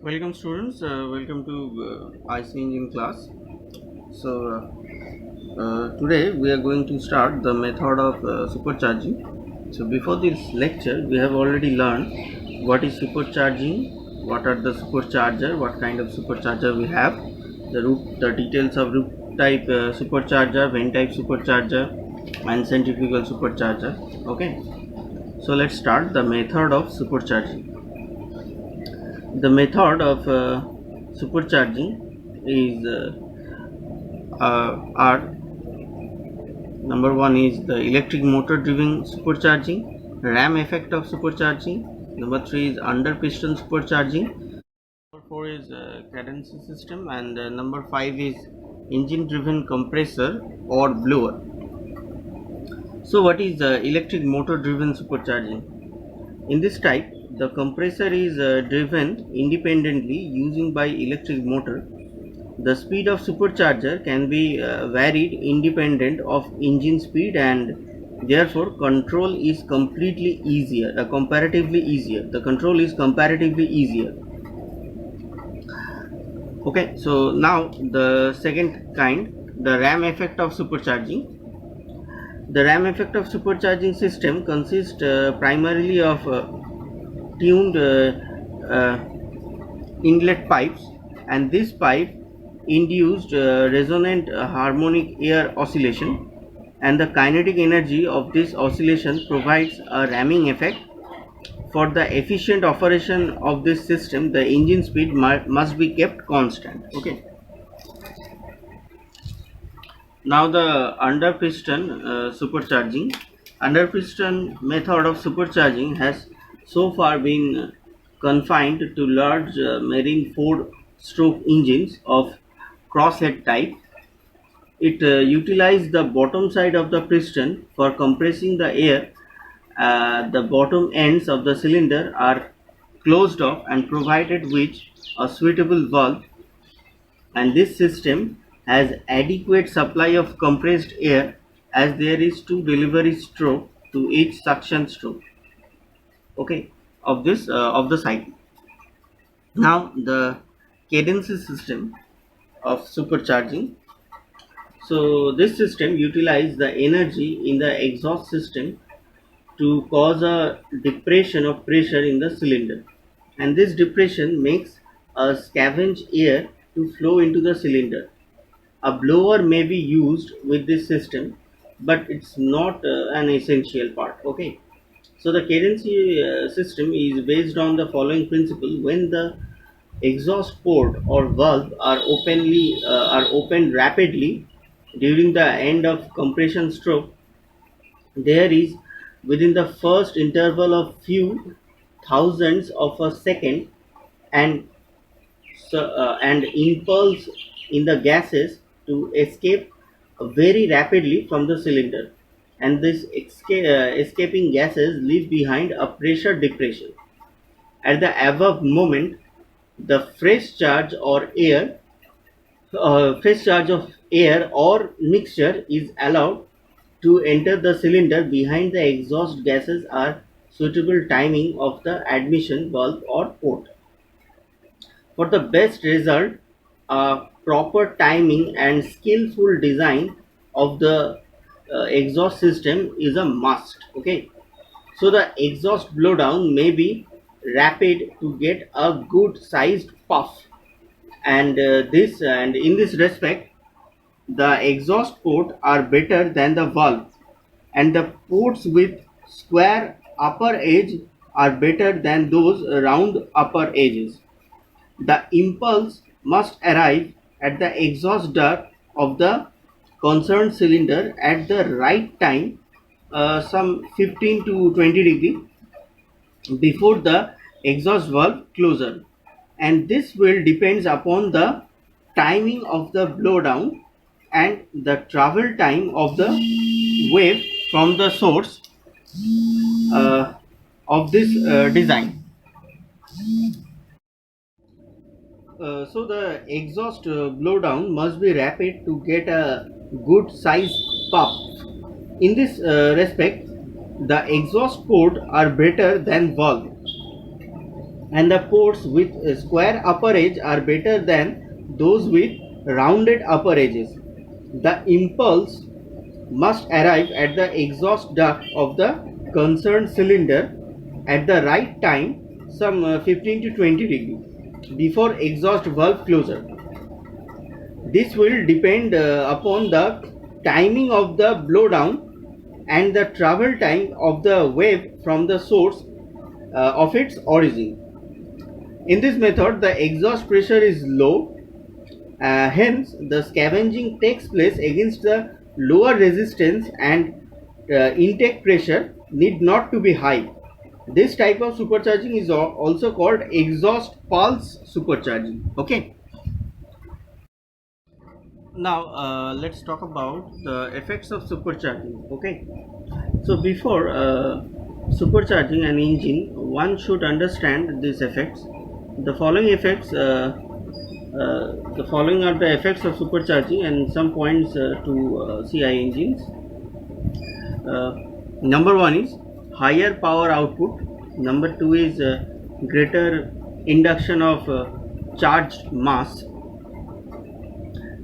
Welcome students, welcome to IC Engine class. So today we are going to start the method of supercharging. So before this lecture we have already learned what is supercharging, what are the supercharger, what kind of supercharger we have, the details of root type supercharger, vent type supercharger and centrifugal supercharger. Okay, so let's start the method of supercharging. The method of supercharging is are number one is the electric motor driven supercharging, ram effect of supercharging. Number three is under piston supercharging. Number four is cadence system, and number five is engine driven compressor or blower. So what is electric motor driven supercharging? In this type, the compressor is driven independently using by electric motor. The speed of supercharger can be varied independent of engine speed, and therefore control is comparatively easier. The control is comparatively easier. Okay, so now the second kind, the ram effect of supercharging. The ram effect of supercharging system consists primarily of tuned inlet pipes, and this pipe induced resonant harmonic air oscillation, and the kinetic energy of this oscillation provides a ramming effect. For the efficient operation of this system, the engine speed must be kept constant. Okay, now the under piston supercharging. Under piston method of supercharging has so far been confined to large marine four-stroke engines of crosshead type. It utilizes the bottom side of the piston for compressing the air. The bottom ends of the cylinder are closed off and provided with a suitable valve, and this system has adequate supply of compressed air as there is two delivery stroke to each suction stroke. Okay, of the cycle. Now the cadence system of supercharging. So this system utilizes the energy in the exhaust system to cause a depression of pressure in the cylinder, and this depression makes a scavenge air to flow into the cylinder. A blower may be used with this system, but it's not an essential part. Okay, so the cadency system is based on the following principle: when the exhaust port or valve are opened rapidly during the end of compression stroke, there is within the first interval of few thousandths of a second and and impulse in the gases to escape very rapidly from the cylinder, and this escaping gases leave behind a pressure depression. At the above moment, the fresh charge of air or mixture is allowed to enter the cylinder behind the exhaust gases are suitable timing of the admission valve or port. For the best result, a proper timing and skillful design of the exhaust system is a must. Okay, so the exhaust blowdown may be rapid to get a good sized puff, and in this respect, the exhaust ports are better than the valve, and the ports with square upper edge are better than those round upper edges. The impulse must arrive at the exhaust duct of the concerned cylinder at the right time, some 15 to 20 degree before the exhaust valve closure, and this will depends upon the timing of the blowdown and the travel time of the wave from the source uh, of this design. So the exhaust blowdown must be rapid to get a good size puff. In this respect, the exhaust port are better than valve. and the ports with a square upper edge are better than those with rounded upper edges. The impulse must arrive at the exhaust duct of the concerned cylinder at the right time, some 15 to 20 degree, before exhaust valve closure. This will depend upon the timing of the blowdown and the travel time of the wave from the source of its origin. In this method, the exhaust pressure is low, hence the scavenging takes place against the lower resistance, and intake pressure need not to be high. This type of supercharging is also called exhaust pulse supercharging. Okay. Now let's talk about the effects of supercharging. Okay. So before supercharging an engine, one should understand these effects. The following effects, the following are the effects of supercharging and some points to CI engines. Number one is higher power output. Number two is greater induction of charged mass.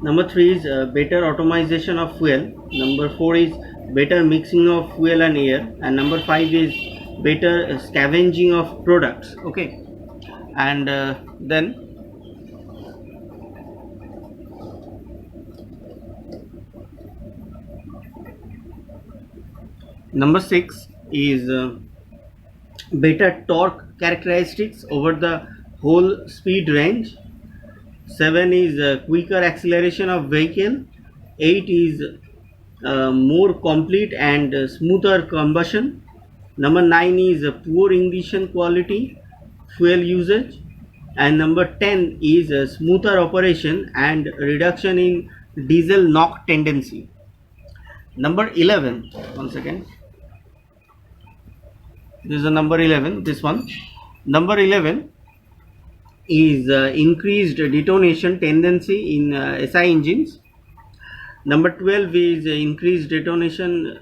Number three is better automation of fuel. Number four is better mixing of fuel and air, and number five is better scavenging of products. Okay, and then number six is better torque characteristics over the whole speed range. 7 is quicker acceleration of vehicle. 8 is more complete and smoother combustion. Number 9 is poor ignition quality, fuel usage, and number 10 is smoother operation and reduction in diesel knock tendency. Number 11, one second, this is the number 11, this one. Number 11 is increased detonation tendency in SI engines. Number 12 is increased detonation.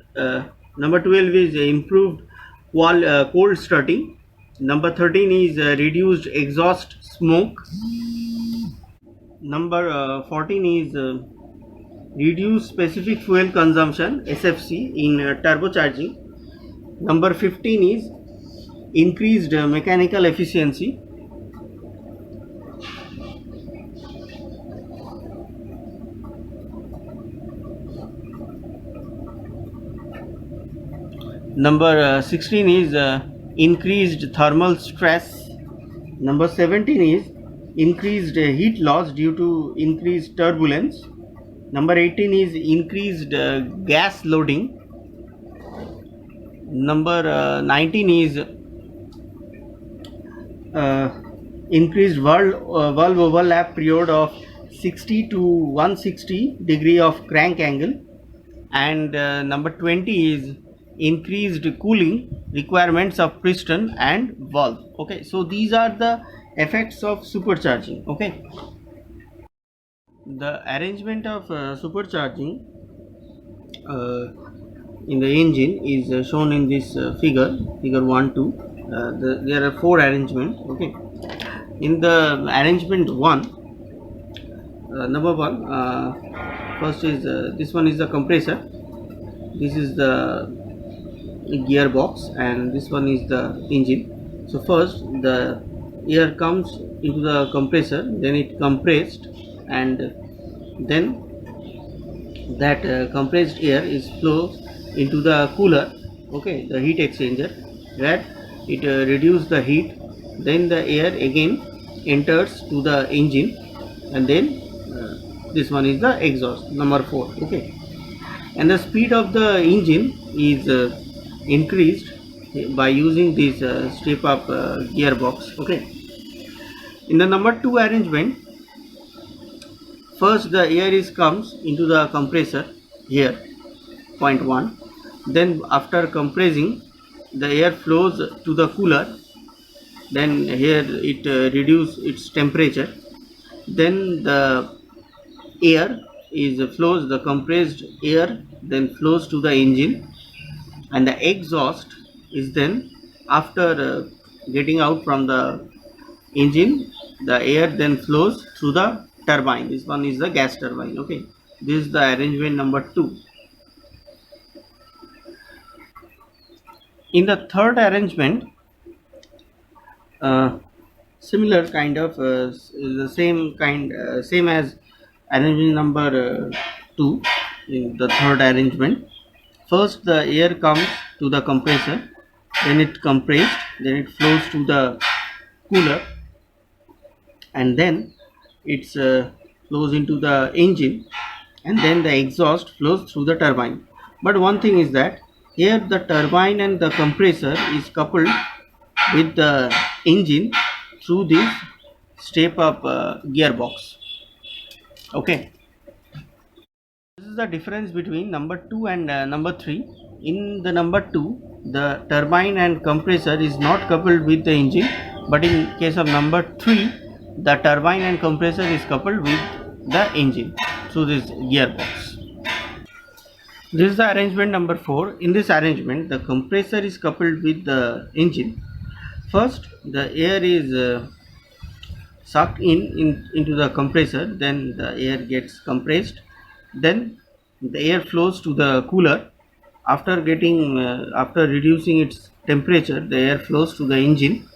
Number 12 is improved cold starting. Number 13 is reduced exhaust smoke. Number 14 is reduced specific fuel consumption (SFC) in turbocharging. Number 15 is increased mechanical efficiency. Number 16 is increased thermal stress. Number 17 is increased heat loss due to increased turbulence. Number 18 is increased gas loading. Number 19 is increased valve overlap period of 60 to 160 degree of crank angle. And number 20 is increased cooling requirements of piston and valve. Okay, so these are the effects of supercharging. Okay, the arrangement of supercharging in the engine is shown in this figure 1 2. There are four arrangements. Okay, in the arrangement 1, number 1, first is this one is the compressor, this is the gearbox, and this one is the engine. So first the air comes into the compressor, then it compressed, and then that compressed air is flow into the cooler, okay, the heat exchanger, where it reduces the heat. Then the air again enters to the engine, and then this one is the exhaust, number 4. Okay, and the speed of the engine is increased by using this step up gearbox. Okay, in the number 2 arrangement, first the air is comes into the compressor here, point 1. Then after compressing, the air flows to the cooler, then here it reduce its temperature. Then the air is flows, the compressed air then flows to the engine, and the exhaust is then after getting out from the engine, the air then flows through the turbine. This one is the gas turbine. Okay, this is the arrangement number 2. In the third arrangement, uh, similar kind of the same as arrangement number 2. In the third arrangement, first the air comes to the compressor, then it compressed, then it flows to the cooler, and then it flows into the engine, and then the exhaust flows through the turbine. But one thing is that here the turbine and the compressor is coupled with the engine through this step up gearbox. Okay, this is the difference between number 2 and number 3. In the number 2, the turbine and compressor is not coupled with the engine, but in case of number 3, the turbine and compressor is coupled with the engine through this gearbox. This is the arrangement number 4. In this arrangement, the compressor is coupled with the engine. First, the air is sucked into the compressor, then the air gets compressed, then the air flows to the cooler. After reducing its temperature, the air flows to the engine,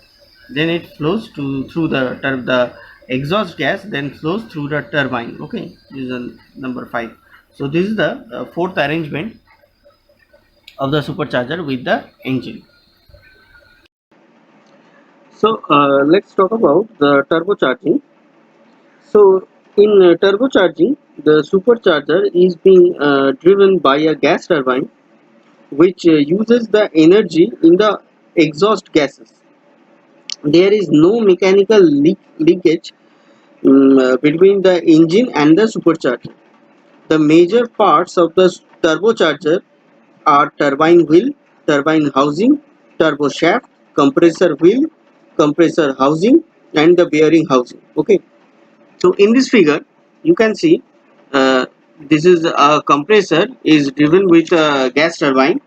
then it flows through the exhaust gas, then flows through the turbine. Okay, this is number 5. So this is the fourth arrangement of the supercharger with the engine. So let's talk about the turbocharging. So in turbocharging, the supercharger is being driven by a gas turbine which uses the energy in the exhaust gases. There is no mechanical leakage between the engine and the supercharger. The major parts of the turbocharger are turbine wheel, turbine housing, turbo shaft, compressor wheel, compressor housing, and the bearing housing. Okay. So in this figure, you can see this is a compressor is driven with a gas turbine.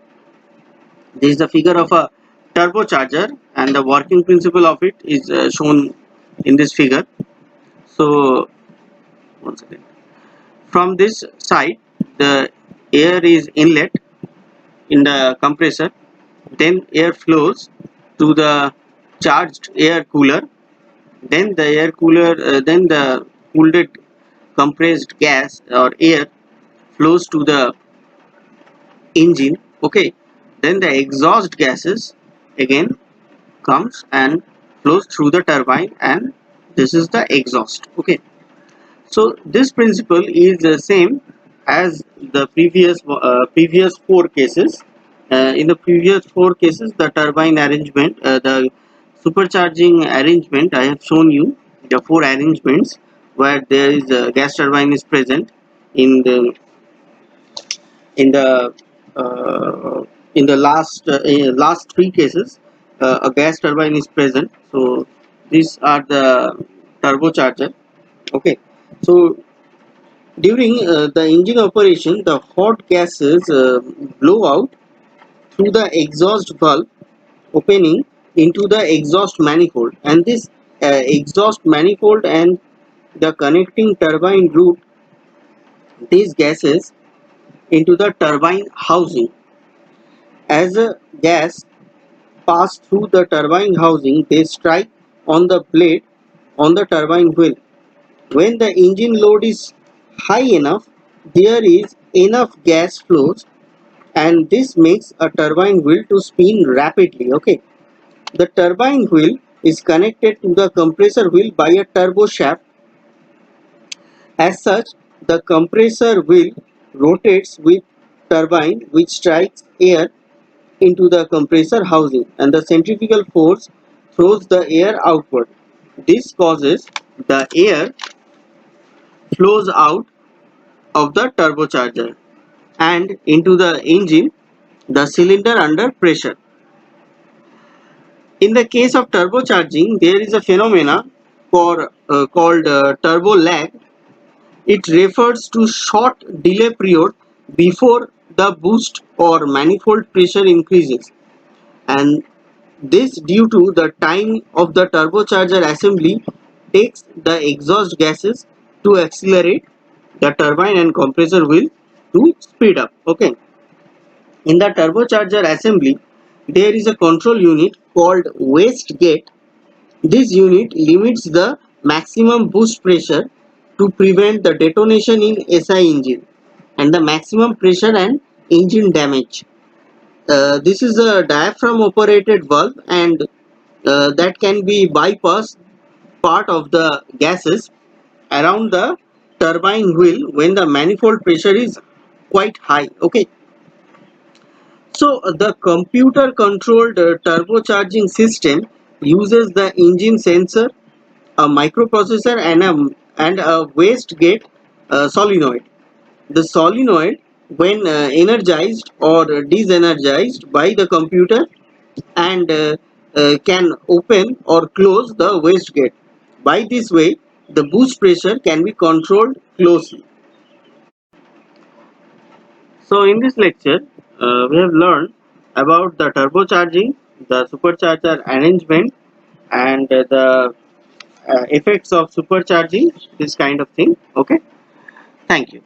This is the figure of a turbocharger, and the working principle of it is shown in this figure. So once again, from this side, the air is inlet in the compressor, then air flows to the charged air cooler, then the cooled compressed gas or air flows to the engine. Okay, then the exhaust gases again comes and flows through the turbine, and this is the exhaust. Okay, so this principle is the same as the previous 4 cases. In the previous 4 cases, the turbine arrangement, the supercharging arrangement, I have shown you the 4 arrangements where there is a gas turbine is present in the in the in the last 3 cases. A gas turbine is present. So these are the turbocharger. Okay, so during the engine operation, the hot gases blow out through the exhaust valve opening into the exhaust manifold, and this exhaust manifold and the connecting turbine route these gases into the turbine housing. As a gas pass through the turbine housing, they strike on the blade on the turbine wheel. When the engine load is high enough, there is enough gas flows, and this makes a turbine wheel to spin rapidly. Okay, the turbine wheel is connected to the compressor wheel by a turbo shaft. As such, the compressor wheel rotates with turbine which strikes air into the compressor housing, and the centrifugal force throws the air outward. This causes the air flows out of the turbocharger and into the engine, the cylinder under pressure. In the case of turbocharging, there is a phenomena called turbo lag. It refers to short delay period before the boost or manifold pressure increases, and This due to the time of the turbocharger assembly takes the exhaust gases to accelerate the turbine and compressor wheel to speed up. Okay. In the turbocharger assembly, there is a control unit called wastegate. This unit limits the maximum boost pressure to prevent the detonation in SI engine and the maximum pressure and engine damage. This is a diaphragm operated valve, and that can be bypass part of the gases around the turbine wheel when the manifold pressure is quite high. Okay. So the computer controlled turbocharging system uses the engine sensor, a microprocessor, and a wastegate solenoid. The solenoid, when energized or disenergized by the computer, and can open or close the wastegate. By this way, the boost pressure can be controlled closely. So in this lecture, we have learned about the turbocharging, the supercharger arrangement, and the effects of supercharging, this kind of thing. Okay, thank you.